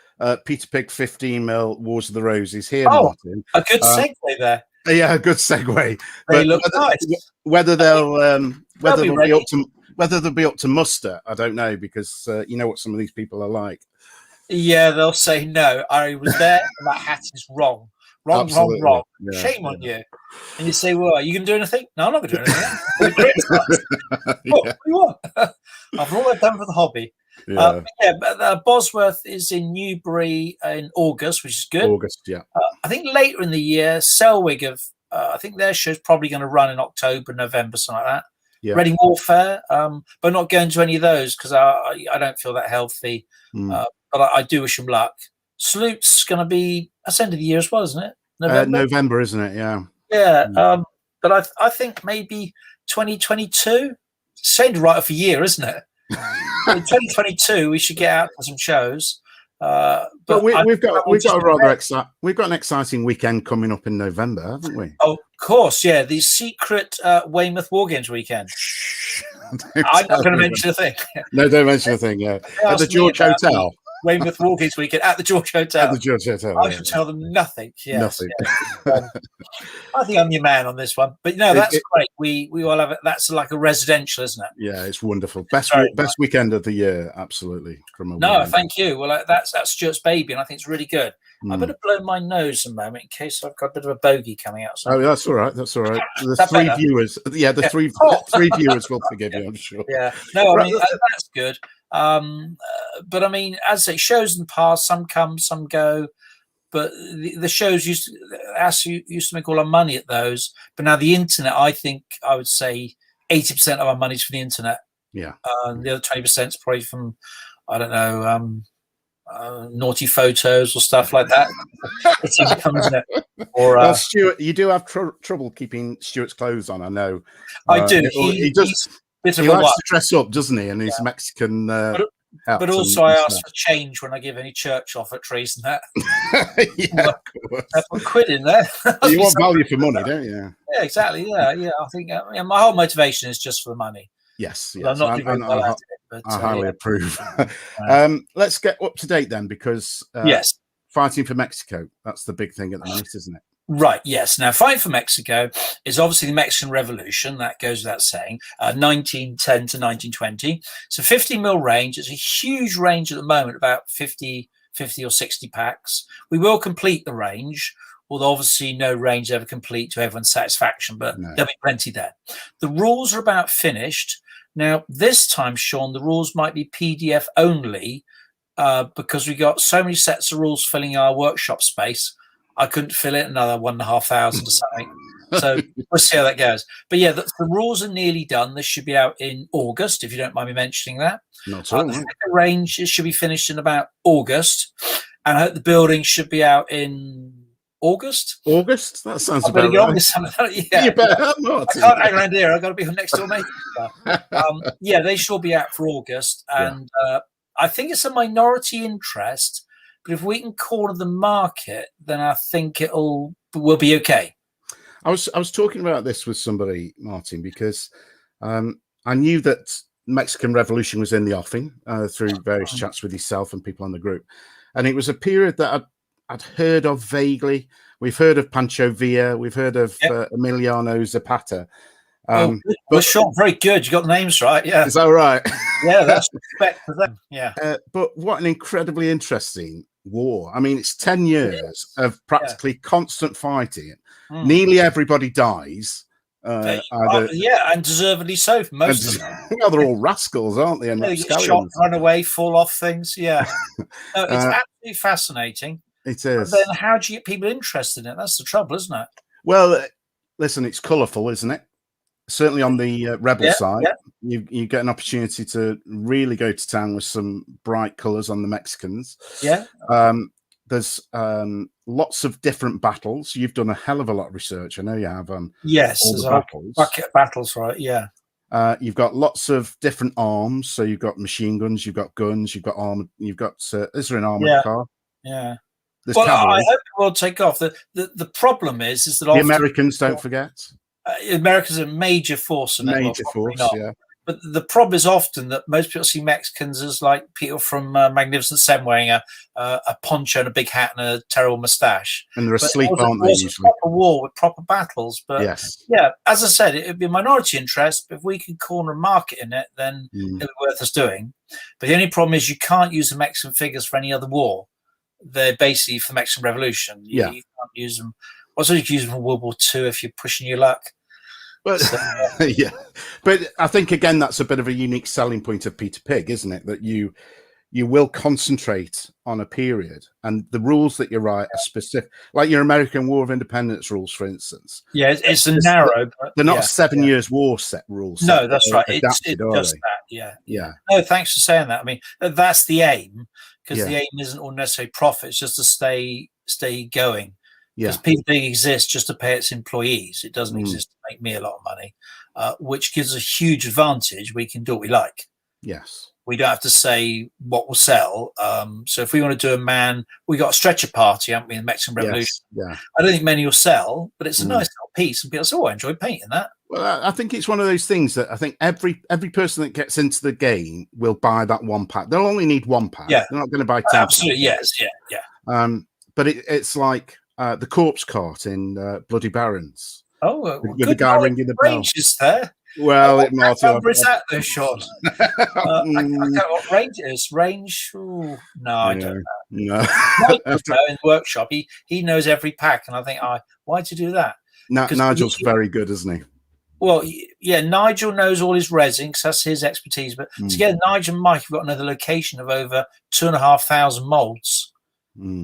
Peter Pig 15 mil Wars of the Roses here, Martin. A good segue there. Yeah, a good segue. They look nice. Whether they'll be up to muster, I don't know, because you know what some of these people are like. Yeah, they'll say no. I was there, and that hat is wrong. Wrong. Yeah, shame on you. And you say, well, are you going to do anything? No, I'm not going to do anything. What do you want? I've all done for the hobby. But Bosworth is in Newbury in August, which is good. August, yeah. I think later in the year, Selwig I think their show's probably going to run in October, November, something like that. Yeah. Reading Warfare, but not going to any of those because I don't feel that healthy. But I do wish them luck. Salute's going to be that's end of the year as well, isn't it? November, isn't it? Yeah. Yeah. But I think maybe 2022. Sounds right off a year, isn't it? In 2022, we should get out for some shows. But we've got an exciting weekend coming up in November, haven't we? Oh, of course, yeah. The secret Weymouth War Games weekend. I'm not going to mention a thing. No, don't mention a thing. Yeah, at the George Hotel. Weymouth War Games weekend at the George Hotel. At the George Hotel. I should tell them nothing. Yes, nothing. Yes. I think I'm your man on this one. But no, that's great. We all have it. That's like a residential, isn't it? Yeah, it's wonderful. Best weekend of the year, absolutely. Thank you. Well, that's Stuart's baby, and I think it's really good. I better blow my nose a moment in case I've got a bit of a bogey coming out. Oh, that's all right. That's all right. The three viewers. Yeah, the three viewers will forgive you, I'm sure. Yeah. No, I mean that's good. But I mean, as I say, shows in the past, some come, some go. But the shows used to make all our money at those. But now the internet, I think I would say 80% of our money's from the internet. Yeah. The other 20% is probably from, I don't know, naughty photos or stuff like that. It's income, isn't it? Or, well, Stuart, you do have trouble keeping Stuart's clothes on, I know. I do. He does. He likes to dress up, doesn't he? And he's Mexican. But also, I ask for change when I give any church offertories and that. I put quid in there. You want value for money, don't you? Yeah, exactly. Yeah. I think my whole motivation is just for the money. Yes. I'm not doing well at it. But, I highly approve. Let's get up to date then, because fighting for Mexico, that's the big thing at the minute, isn't it? Right, yes. Now, Fighting for Mexico is obviously the Mexican Revolution. That goes without saying. 1910 to 1920. It's a 50 mil range. It's a huge range at the moment, about 50 or 60 packs. We will complete the range, although obviously no range ever complete to everyone's satisfaction, but there'll be plenty there. The rules are about finished. Now, this time, Sean, the rules might be PDF only because we got so many sets of rules filling our workshop space. I couldn't fill it, another 1,500 or something. So we'll see how that goes. But yeah, the rules are nearly done. This should be out in August, if you don't mind me mentioning that. Not at all. The second range should be finished in about August. And I hope the building should be out in August. August? That sounds about right. You better, Martin. I can't hang around here. I've got to be next door mate. They should be out for August. And I think it's a minority interest. But if we can corner the market, then I think we'll be okay. I was talking about this with somebody, Martin, because I knew that Mexican Revolution was in the offing through various chats with yourself and people on the group, and it was a period that I'd heard of vaguely. We've heard of Pancho Villa, we've heard of Emiliano Zapata. Sean, very good. You got the names right. Yeah, is that right? Yeah, that's respect for them. Yeah, but what an incredibly interesting war. I mean, it's 10 years of practically constant fighting. Nearly everybody dies. And deservedly so for most of them. Well, they're all rascals, aren't they? And they get shot, run away, fall off things. Yeah. No, it's absolutely fascinating. It is. But then how do you get people interested in it? That's the trouble, isn't it? Well, listen, it's colourful, isn't it? Certainly on the rebel side, you get an opportunity to really go to town with some bright colours on the Mexicans. Yeah. there's lots of different battles. You've done a hell of a lot of research. I know you have on all the battles. Bucket of battles, right? Yeah. You've got lots of different arms. So you've got machine guns, you've got guns, you've got armor. You've got is there an armored car? Yeah. There's well, cavalry. I hope it will take off. The problem is that the Americans, don't forget. America's a major force in that. Major force, yeah. But the problem is often that most people see Mexicans as like people from Magnificent Seven wearing a poncho and a big hat and a terrible moustache. And they're asleep, aren't they? Usually, a proper war with proper battles. But yes, yeah, as I said, it would be a minority interest. But if we can corner a market in it, then it'll be worth us doing. But the only problem is you can't use the Mexican figures for any other war. They're basically for the Mexican Revolution. You can't use them. Also, you can use them for World War II if you're pushing your luck. But yeah, but I think again that's a bit of a unique selling point of Peter Pig, isn't it? That you will concentrate on a period, and the rules that you write are specific, like your American War of Independence rules, for instance. Yeah, it's a narrow. But they're not 7 years war set rules. No, that's right. Adapted, it's just that. Yeah. No, thanks for saying that. I mean, that's the aim, because the aim isn't all necessarily profit; it's just to stay going. Because Peter Pig exists just to pay its employees. It doesn't exist to make me a lot of money, which gives us a huge advantage. We can do what we like. Yes. We don't have to say what will sell. So if we want to do a man, we got a stretcher party, haven't we, in the Mexican Revolution? Yes. Yeah. I don't think many will sell, but it's a nice little piece. And people say, oh, I enjoy painting that. Well, I think it's one of those things that I think every person that gets into the game will buy that one pack. They'll only need one pack. Yeah. They're not going to buy 10. Absolutely, yes, yeah. But it's like the corpse cart in Bloody Barons. Oh, with the guy ringing the bell. Range is there. Well, what number is that there, Sean? I don't know what range it is. Range? Ooh, no, I don't know. No. In the workshop, he knows every pack, and I think, why'd you do that? Nigel's very good, isn't he? Well, yeah, Nigel knows all his resin because that's his expertise. But together, Nigel and Mike have got another location of over 2,500 molds.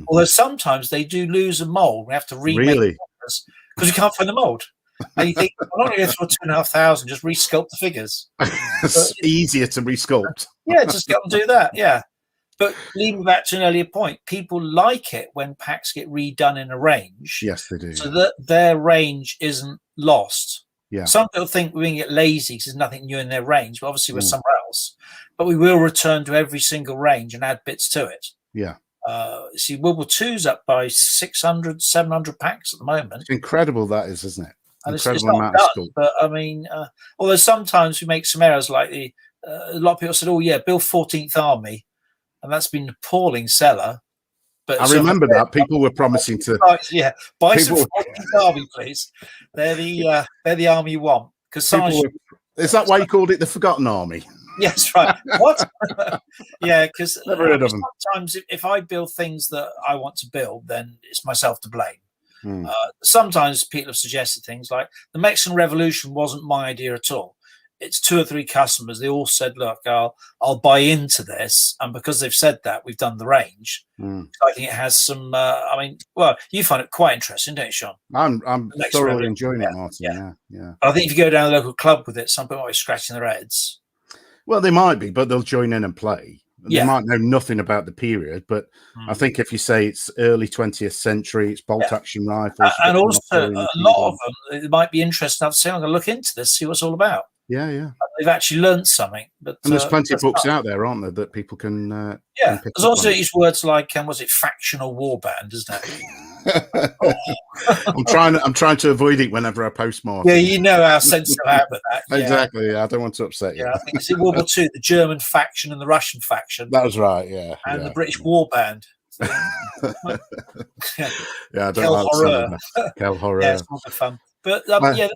Although sometimes they do lose a mold. We have to remake because we can't find the mold. And you think, I'm not going to go through 2,500, just resculpt the figures. It's easier to resculpt. Yeah, just get them to do that. Yeah. But leading back to an earlier point, people like it when packs get redone in a range. Yes, they do. So that their range isn't lost. Yeah. Some people think we're going to get lazy because there's nothing new in their range. But obviously, we're somewhere else. But we will return to every single range and add bits to it. Yeah. See, World War II's up by 600, 700 packs at the moment. It's incredible, that is, isn't it? And it's not done, but I mean, although sometimes we make some errors, like a lot of people said, "Oh yeah, build 14th Army," and that's been an appalling seller. But I remember that people were promising to, buy some 14th Army, please. They're the army you want. Because is that why you called it the Forgotten Army? Yes, right. What? Yeah, because never heard of them. Sometimes if I build things that I want to build, then it's myself to blame. Sometimes people have suggested things like the Mexican Revolution wasn't my idea at all. It's 2 or 3 customers. They all said, "Look, I'll buy into this," and because they've said that, we've done the range. So I think it has some. You find it quite interesting, don't you, Sean? I'm thoroughly enjoying it, Martin. Yeah. I think if you go down to a local club with it, some people might be scratching their heads. Well, they might be, but they'll join in and play. They might know nothing about the period, but I think if you say it's early 20th century, it's bolt action rifles. And also, a lot of them, it might be interesting to say, I'm going to look into this, see what it's all about. Yeah. They've actually learned something. But and there's plenty of books out there, aren't there, that people can there's also these words like, was it factional warband, isn't it? I'm trying to avoid it whenever I post more. Yeah, you know how sensitive I am with that. Exactly. I don't want to upset you. Yeah, I think it's in World War II, the German faction and the Russian faction. That was right. Yeah. And the British warband. I don't Quel horror. Quel horror. Yeah, it's a lot of fun. But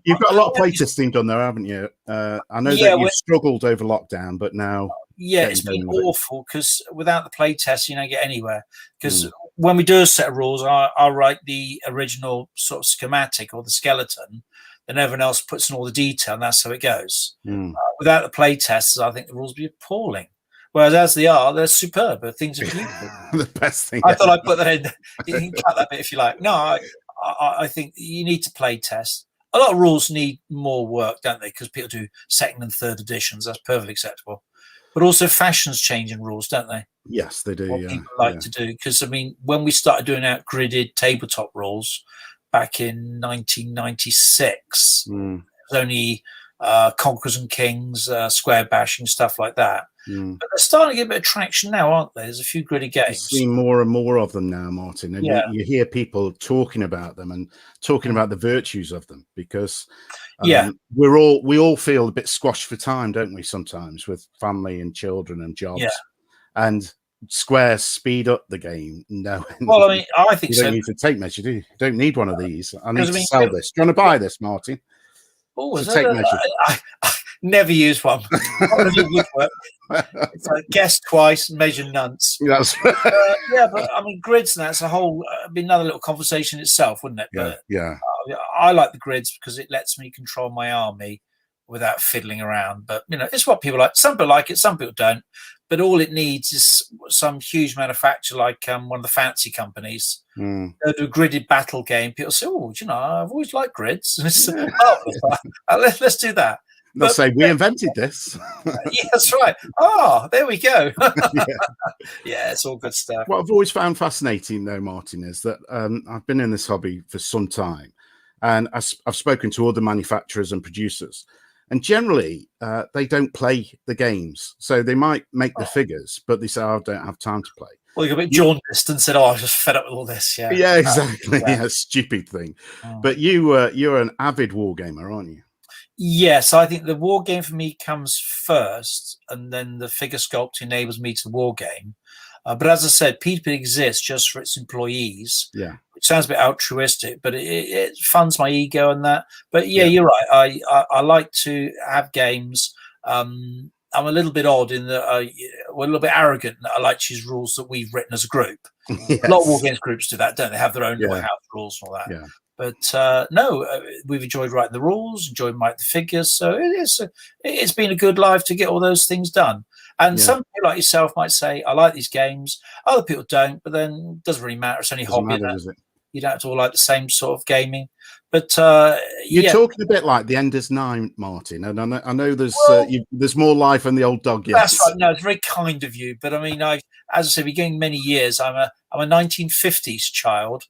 you've got a lot of playtesting done there, haven't you? I know that you've struggled over lockdown, but now it's been awful because without the playtest, you don't get anywhere. Because when we do a set of rules, I write the original sort of schematic or the skeleton, then everyone else puts in all the detail, and that's how it goes. Without the playtests, I think the rules would be appalling. Whereas as they are, they're superb. Things are beautiful. The best thing. I thought I'd put that in. You can cut that bit if you like. No, I think you need to play test. A lot of rules need more work, don't they? Because people do second and third editions. That's perfectly acceptable. But also fashions change in rules, don't they? Yes, they do. What Yeah, people like to do. Because, I mean, when we started doing out gridded tabletop rules back in 1996, it was only Conquerors and Kings, square bashing, stuff like that. But they're starting to get a bit of traction now, aren't they? There's a few gridded games. You see more and more of them now, Martin, and you hear people talking about them and talking about the virtues of them, because we all feel a bit squashed for time, don't we? Sometimes with family and children and jobs, and squares speed up the game. No, well, I mean, I think you don't need to take measure, do you? You don't need one of these. I need to sell this. Do you want to buy this, Martin? Oh, is that measure? I never use one. It's like guess twice, measure nonce. Yes. Yeah, but I mean, grids, and that's a whole, be another little conversation itself, wouldn't it? Yeah. But I like the grids because it lets me control my army without fiddling around. But, you know, it's what people like. Some people like it, some people don't. But all it needs is some huge manufacturer like one of the fancy companies. They'll do a gridded battle game. People say, oh, you know, I've always liked grids. And it's, let's do that. They'll say, we invented this. Yeah, that's right. Oh, there we go. Yeah, it's all good stuff. What I've always found fascinating, though, Martin, is that I've been in this hobby for some time, and I've spoken to other manufacturers and producers, and generally they don't play the games. So they might make the figures, but they say, oh, I don't have time to play. Well, you got a bit jaundiced and said, oh, I'm just fed up with all this. Yeah, yeah, exactly. Yeah, stupid thing. But you're an avid wargamer, aren't you? Yes, I think the war game for me comes first, and then the figure sculpt enables me to the war game. But as I said, PDP exists just for its employees. Yeah, which sounds a bit altruistic, but it funds my ego and that. But yeah, you're right. I like to have games. I'm a little bit odd in that we're a little bit arrogant. I like to use rules that we've written as a group. Yes. A lot of war games groups do that, don't they? Have their own little house rules and all that. Yeah. But no, we've enjoyed writing the rules, enjoyed writing the figures. So it's been a good life to get all those things done. And some people like yourself might say, I like these games. Other people don't, but then it doesn't really matter. It's only hobby. You don't have to all like the same sort of gaming. But you're talking a bit like the Enders 9, Martin, and I know there's more life in the old dog. Yes, that's right. No, it's very kind of you, but I mean, as I said, we're going many years. I'm a 1950s child,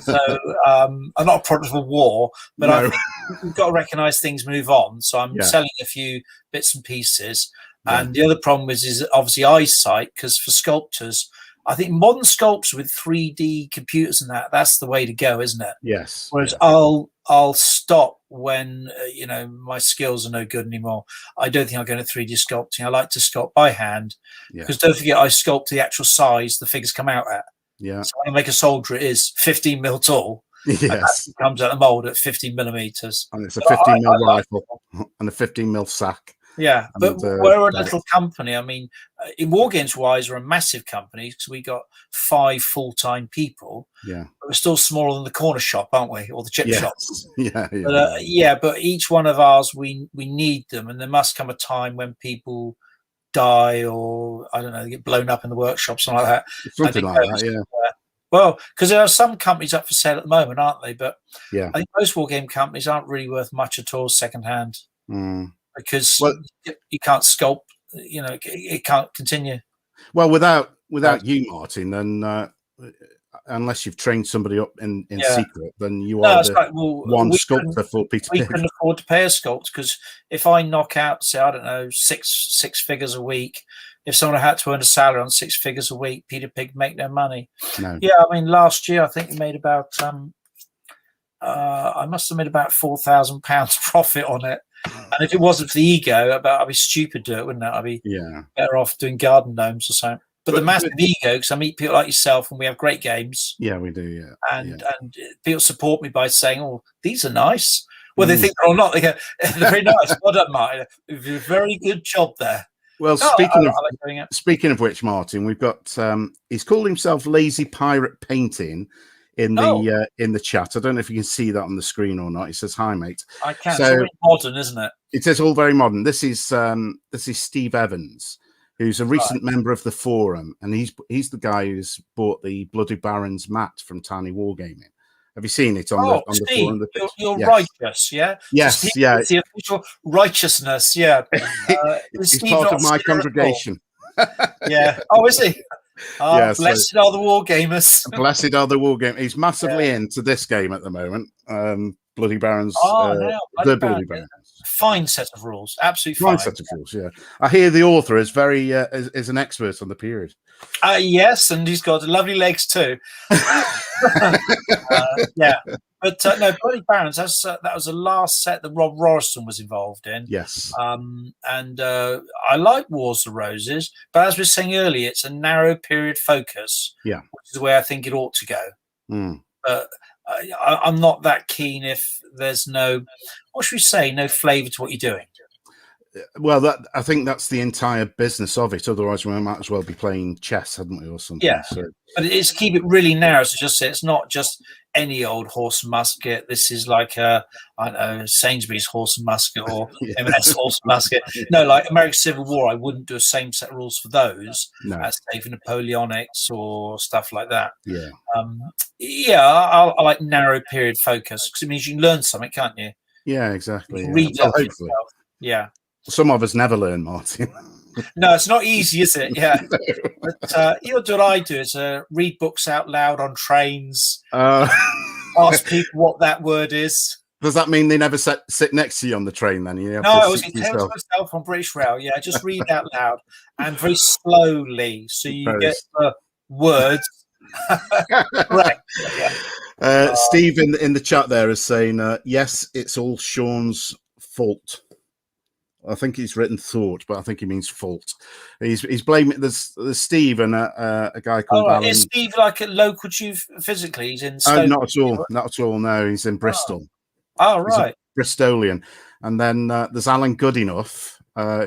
so I'm not a product of a war, but I think we've got to recognise things move on. So I'm selling a few bits and pieces, and the other problem is obviously eyesight, because for sculptors, I think modern sculpts with 3D computers and that's the way to go, isn't it? Yes. Whereas I'll stop when my skills are no good anymore. I don't think I'll go into 3D sculpting. I like to sculpt by hand, because don't forget, I sculpt the actual size the figures come out at. Yeah. So when I make a soldier, it is 15 mil tall. Yes. And comes out the mold at 15 millimeters. And it's a 15 mil rifle and a 15 mil sack. Yeah, but we're a little company. I mean, in war games wise, we're a massive company because we got 5 full-time people. Yeah, but we're still smaller than the corner shop, aren't we? Or the chip shops. Yeah. But each one of ours, we need them, and there must come a time when people die, or I don't know, they get blown up in the workshop, something like that. Something like that, yeah. Well, because there are some companies up for sale at the moment, aren't they? But I think most war game companies aren't really worth much at all secondhand. Because you can't sculpt, it can't continue. Well, without you, Martin, then unless you've trained somebody up in secret, then you are one sculptor for Peter Pig. We couldn't afford to pay a sculpt, because if I knock out, say, I don't know, six figures a week, if someone had to earn a salary on 6 figures a week, Peter Pig make no money. No. Yeah, I mean, last year I think we made about I must have made about £4,000 profit on it. And if it wasn't for the ego, I'd be stupid to do it, wouldn't it? I'd be better off doing garden gnomes or something. But the massive ego, because I meet people like yourself and we have great games. Yeah, we do, yeah. And people support me by saying, oh, these are nice. Whether they think they're or not, they go, they're very nice. Well done, Martin. You did a very good job there. Well, speaking of which, Martin, we've got, he's called himself Lazy Pirate Painting in the chat. I don't know if you can see that on the screen or not. He says, hi, mate. I can. So, it's very modern, isn't it? It says all very modern. This is Steve Evans, who's a recent member of the forum, and he's the guy who's bought the Bloody Barons mat from Tiny Wargaming. Have you seen it on Oh, the Steve, forum? you're Yes. righteous, yeah? Yes, So Steve yeah. is the official righteousness, yeah. Is He's Steve part not of my a sinner at all? congregation. Yeah. Oh, is he? Yeah, so Blessed are the war gamers. blessed are the war game. He's massively Yeah. into this game at the moment. Bloody Barons, Oh, now the Bloody Bloody Baron. Barons. Fine set of rules, absolutely Fine fine. set of rules, yeah. I hear the author is very is an expert on the period. Yes, and he's got lovely legs too. Yeah, but no, Bloody Barons. That was the last set that Rob Roriston was involved in. Yes. And I like Wars of Roses, but as we were saying earlier, it's a narrow period focus. Yeah, which is where I think it ought to go. But I'm not that keen if there's no, what should we say, no flavour to what you're doing. Well, I think that's the entire business of it. Otherwise, we might as well be playing chess, hadn't we, or something? Yeah, so. But it's keep it really narrow. So just say it's not just any old horse and musket. This is like I don't know, Sainsbury's horse and musket or M&S horse and musket. No, like American Civil War, I wouldn't do a same set of rules for those as say for Napoleonics or stuff like that. Yeah, I like narrow period focus because it means you can learn something, can't you? Yeah, exactly. You read well, hopefully. Yeah. Some of us never learn, Martin. No, it's not easy, is it? Yeah. But you know what I do is read books out loud on trains, ask people what that word is. Does that mean they never sit next to you on the train then? You have no, to I was intending myself on British Rail. Yeah, just read out loud and very slowly so you get the words. Right. Yeah. Steve in the chat there is saying, yes, it's all Sean's fault. I think he's written thought, but I think he means fault. He's blaming. There's Steve and a guy called Alan. Is Steve like a local to you physically? He's in Stoke. Not at all. Not at all. No, he's in Bristol. Oh, right. Bristolian. And then there's Alan Goodenough,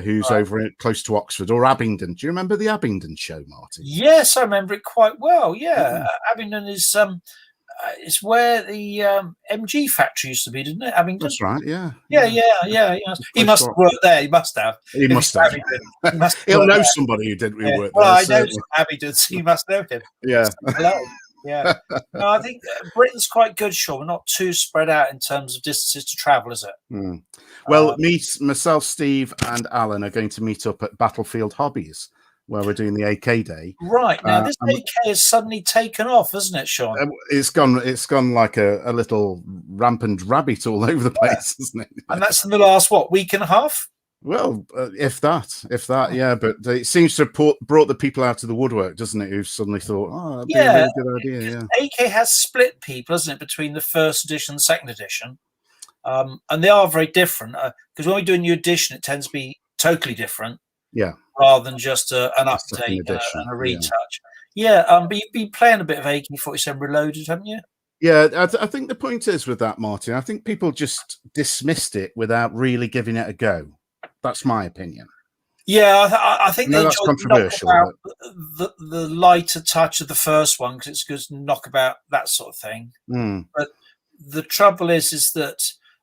who's over close to Oxford or Abingdon. Do you remember the Abingdon show, Martin? Yes, I remember it quite well. Yeah, Abingdon is it's where the MG factory used to be, didn't it? Abingdon. That's right. Yeah. He must have worked there. He must have. He must have. He'll know somebody who did work well, there. I know some Abingdon, so he must know him. Yeah. Yeah. No, I think Britain's quite good, Sean. We're not too spread out in terms of distances to travel, is it? Well, myself, Steve, and Alan are going to meet up at Battlefield Hobbies, where we're doing the AK Day. Right now, this AK has suddenly taken off, hasn't it, Sean? It's gone like a little rampant rabbit all over the place, isn't it? And that's in the last week and a half. Well, if that, yeah. But it seems to have brought the people out of the woodwork, doesn't it? Who've suddenly thought, that'd be a really good idea. Yeah. AK has split people, hasn't it, between the first edition and the second edition, and they are very different. Because when we do a new edition, it tends to be totally different. Yeah. Rather than just an update and a retouch. Yeah. But you've been playing a bit of AK-47 Reloaded, haven't you? Yeah, I think the point is with that, Martin, I think people just dismissed it without really giving it a go. That's my opinion. Yeah, I think that's controversial. The lighter touch of the first one because it's good to knock about that sort of thing. But the trouble is that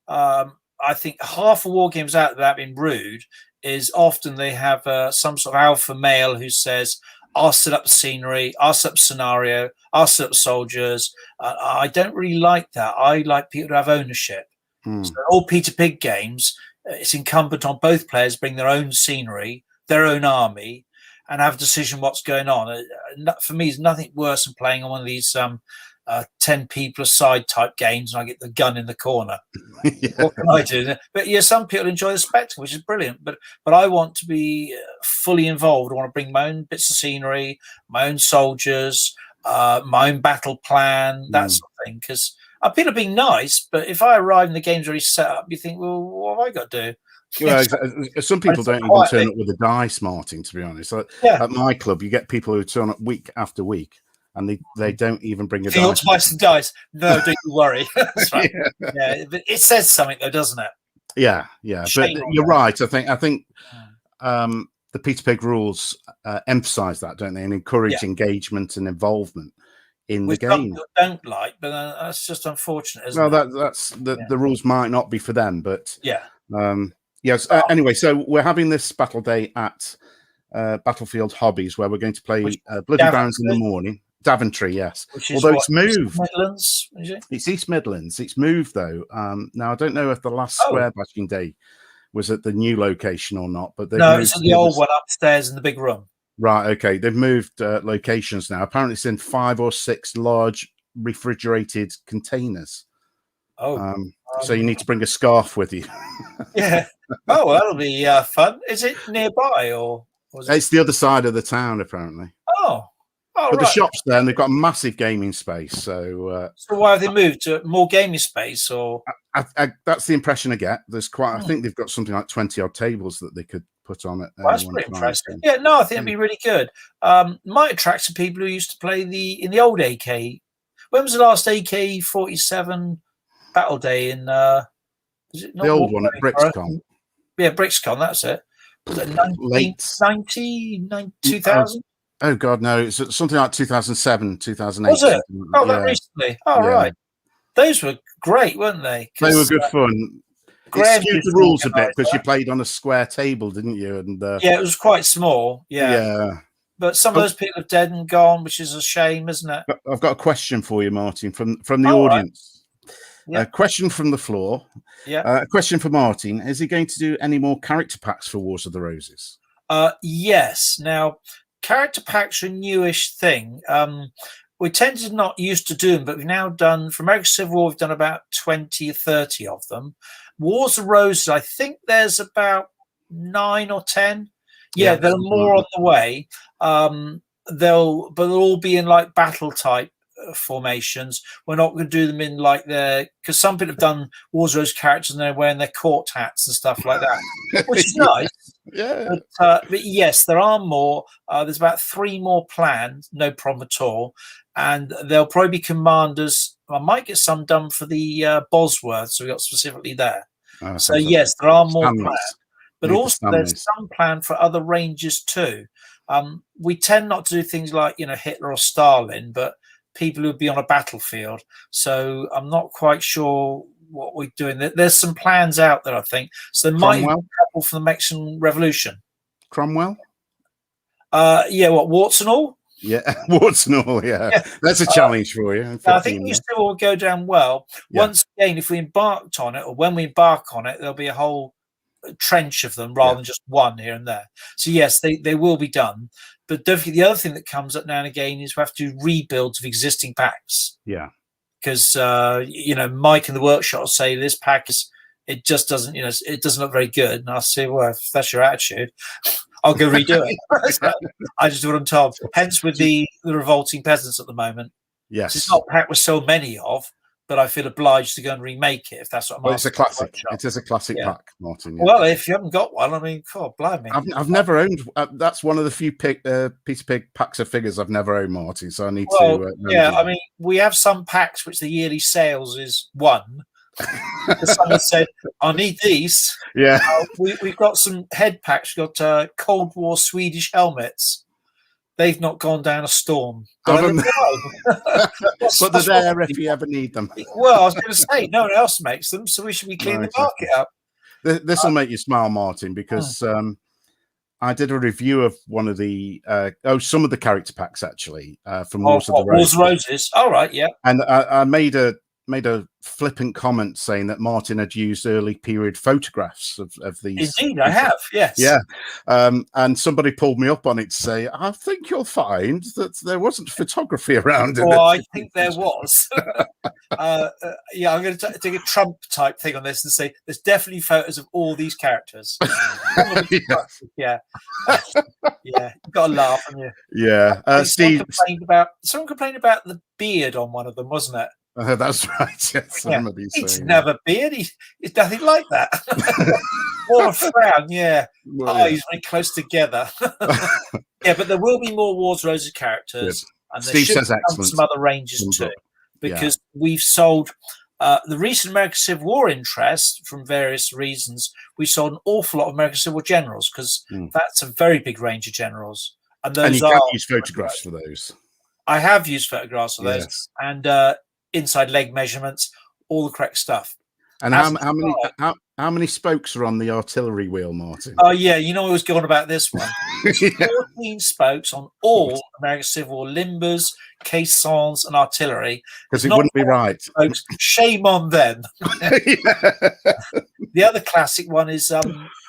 I think half of war games out without being rude is often they have some sort of alpha male who says, I'll set up the scenery, I'll set up the scenario, I'll set up soldiers. I don't really like that. I like people to have ownership. So all Peter Pig games, it's incumbent on both players to bring their own scenery, their own army, and have a decision what's going on. For me, there's nothing worse than playing on one of these 10 people aside type games and I get the gun in the corner. What can I do? But yeah, some people enjoy the spectacle, which is brilliant. But I want to be fully involved. I want to bring my own bits of scenery, my own soldiers, my own battle plan, that sort of thing. Because people are being nice, but if I arrive and the game's already set up, you think, well, what have I got to do? Well, some people don't even turn up with a dice, Martin, to be honest. At my club, you get people who turn up week after week and they don't even bring a dice. You want to buy some dice? No, don't you worry. That's right. Yeah, but it says something though, doesn't it? Yeah. But you're right. I think the Peter Pig rules emphasize that, don't they, and encourage engagement and involvement in the game. Don't like, but that's just unfortunate, isn't it? That's the rules might not be for them, but yes. Anyway, so we're having this battle day at Battlefield Hobbies where we're going to play Bloody Barons in the morning. Daventry, yes. Which is Although what, it's moved. East Midlands, is it? It's East Midlands. It's moved though. Now I don't know if the last Square Bashing Day was at the new location or not, but they've moved it's at the old one upstairs in the big room. Right. Okay. They've moved locations now. Apparently, it's in 5 or 6 large refrigerated containers. So you need to bring a scarf with you. Yeah. Oh, well, that'll be fun. Is it nearby or? It's the other side of the town, apparently. But the shop's there, and they've got a massive gaming space. So why have they moved to more gaming space? Or that's the impression I get. There's quite. I think they've got something like 20 odd tables that they could put on it. That's pretty impressive. Yeah, no, I think it'd be really good. Might attract some people who used to play in the old AK. When was the last AK-47 battle day in? Was it not the old one at Brixcon? Yeah, Brixcon. That's it. Was it 2000? Oh God, no! It's something like 2007, 2008. Was it? That recently. Right. Those were great, weren't they? They were good fun. It skewed the rules a bit because you played on a square table, didn't you? And it was quite small. Yeah. But some of those people are dead and gone, which is a shame, isn't it? I've got a question for you, Martin, from the audience. Right. Yeah. A question from the floor. Yeah. A question for Martin. Is he going to do any more character packs for Wars of the Roses? Yes. Now, character packs are a newish thing. We tend to not used to do them, but we've now done, for American Civil War, we've done about 20 or 30 of them. Wars of Roses, I think there's about 9 or 10. Yeah, there are more on the way. They'll all be in like battle type formations. We're not going to do them in like because some people have done Wars of Roses characters and they're wearing their court hats and stuff like that, which is nice. Yeah. But yes, there are more. There's about 3 more planned, no problem at all. And there'll probably be commanders. I might get some done for the Bosworth, so we got specifically there. So yes, there are more planned. But also there's some plan for other ranges too. We tend not to do things like, Hitler or Stalin, but people who would be on a battlefield. So I'm not quite sure what we're doing. There's some plans out there, I think. So there might be a couple for the Mexican Revolution. Cromwell? Warts and all? Yeah, warts and all, yeah. That's a challenge for you. I think you still will go down well. Yeah. Once again, if we embarked on it, or when we embark on it, there'll be a whole trench of them rather than just one here and there. So yes, they will be done. But definitely the other thing that comes up now and again is we have to do rebuilds of existing packs. Yeah. Because Mike in the workshop will say this pack it just doesn't, it doesn't look very good. And I'll say, well, if that's your attitude, I'll go redo it. I just do what I'm told. Hence with the revolting peasants at the moment. Yes. It's not a pack with so many of, but I feel obliged to go and remake it if that's what I'm It's a classic. It is a classic pack, Martin. Yeah. Well, if you haven't got one, I mean, God, blimey. I've never owned. That's one of the few Peter Pig packs of figures I've never owned, Martin. So I need to. I mean, we have some packs which the yearly sales is 1. Someone said, "I need these." Yeah, we've got some head packs. We've got Cold War Swedish helmets. They've not gone down a storm. But they're there if you ever need them. Well, I was going to say, no one else makes them, so we should be cleaning the market up. This will make you smile, Martin, because I did a review of one of the some of the character packs actually from Wars of the Roses. Wars of Roses. All right, yeah. And I made a flippant comment saying that Martin had used early period photographs of these. Indeed, I have, yes. Yeah. And somebody pulled me up on it to say, I think you'll find that there wasn't photography around. I think there was. I'm going to take a Trump type thing on this and say there's definitely photos of all these characters. Yeah. You've got to laugh, haven't you? Yeah. Someone complained about the beard on one of them, wasn't it? That's right. Yes, He's never beard. He's nothing like that. More a frown, yeah. Eyes very close together. Yeah, but there will be more Wars of Roses characters, and there should be some other ranges too, because we've sold the recent American Civil War interest from various reasons. We sold an awful lot of American Civil War generals because that's a very big range of generals, and those you can use photographs for those. I have used photographs for those, and inside leg measurements, all the correct stuff. And how many spokes are on the artillery wheel, Martin? Oh yeah, you know I was going about this one. Yeah. 14 spokes on all American Civil War limbers, caissons, and artillery. Because it wouldn't be right. Spokes. Shame on them. Yeah. The other classic one is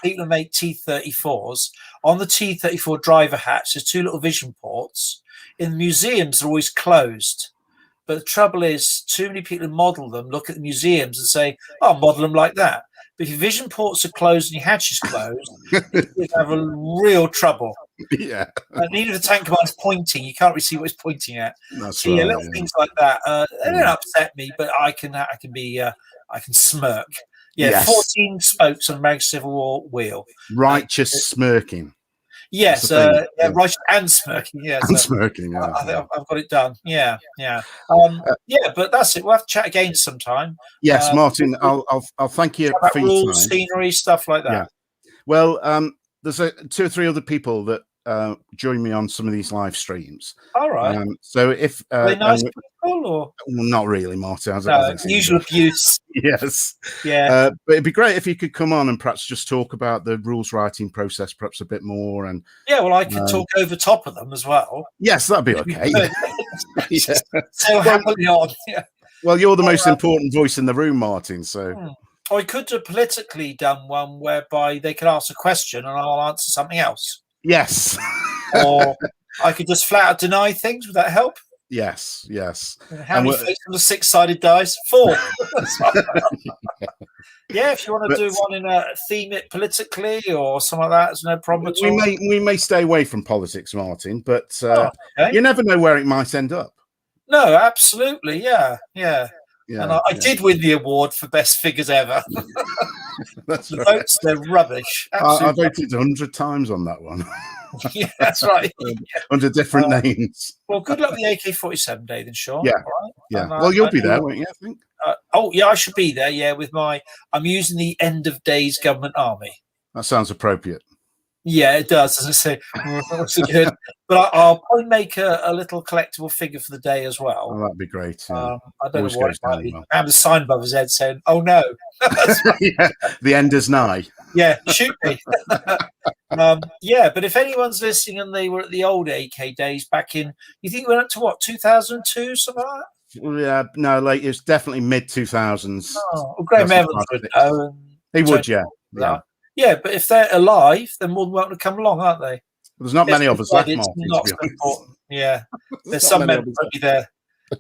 people who make T-34s. On the T-34 driver hatch, there's 2 little vision ports. In the museums, they're always closed. But the trouble is, too many people who model them look at the museums and say, "Oh, I'll model them like that." But if your vision ports are closed and your hatch is closed, you have a real trouble. Yeah. And even if the tank commander's pointing, you can't really see what he's pointing at. That's so, right. Yeah, little things like that. They don't upset me, but I can smirk. Yeah, yes. 14 spokes on American Civil War wheel. Righteous smirking. Yes, righteous and smirking. Yes, and smirking. Yeah, I think I've got it done. Yeah. But that's it. We'll have to chat again sometime. Yes, Martin. I'll thank you for your rules, time. scenery, stuff like that. Yeah. Well, there's 2 or 3 other people that join me on some of these live streams. All right. So if are they nice people or not really, Martin? Usual abuse. Yes. Yeah. But it'd be great if you could come on and perhaps just talk about the rules writing process, perhaps a bit more. And yeah, well, I could talk over top of them as well. Yes, that'd be okay. Yeah. So happily on. Yeah. Well, you're the most important voice in the room, Martin. So. Or I could have politically done one whereby they could ask a question and I'll answer something else. Yes. Or I could just flat out deny things. Would that help? Yes. How many faces on the 6-sided dice? 4. Yeah, if you want to do one in a theme it politically or something like that, there's no problem at all. We may stay away from politics, Martin, but you never know where it might end up. No, absolutely. Yeah. And I did win the award for best figures ever. That's the right. votes, they're rubbish. I voted 100 times on that one. Yeah, that's right. Under different names. Well, good luck with the AK-47 day then, Sean. Yeah. Right? Yeah. Well, you'll be there, won't you, I think? I should be there, yeah, I'm using the end of days government army. That sounds appropriate. Yeah, it does, as I say. Good. But I'll probably make a little collectible figure for the day as well. Oh, that'd be great. Yeah. I don't know what it might be. I have a sign above his head saying, "Oh no." Yeah, the end is nigh. Yeah, shoot me. But if anyone's listening and they were at the old AK days back in, you think we went up to what, 2002, something like that? Well, yeah, no, like it's definitely mid 2000s. Oh, well, Graham Evans would know. He would, yeah. Yeah, but if they're alive, they're more than welcome to come along, aren't they? There's not many of us left, Martin. Not so important. Yeah, there's some men probably there.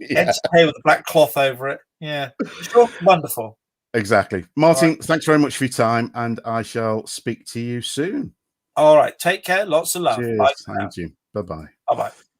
Entertain with a black cloth over it. Yeah, sure, wonderful. Exactly, Martin. Right. Thanks very much for your time, and I shall speak to you soon. All right, take care. Lots of love. Cheers. Bye. Thank you. Bye bye. Bye bye.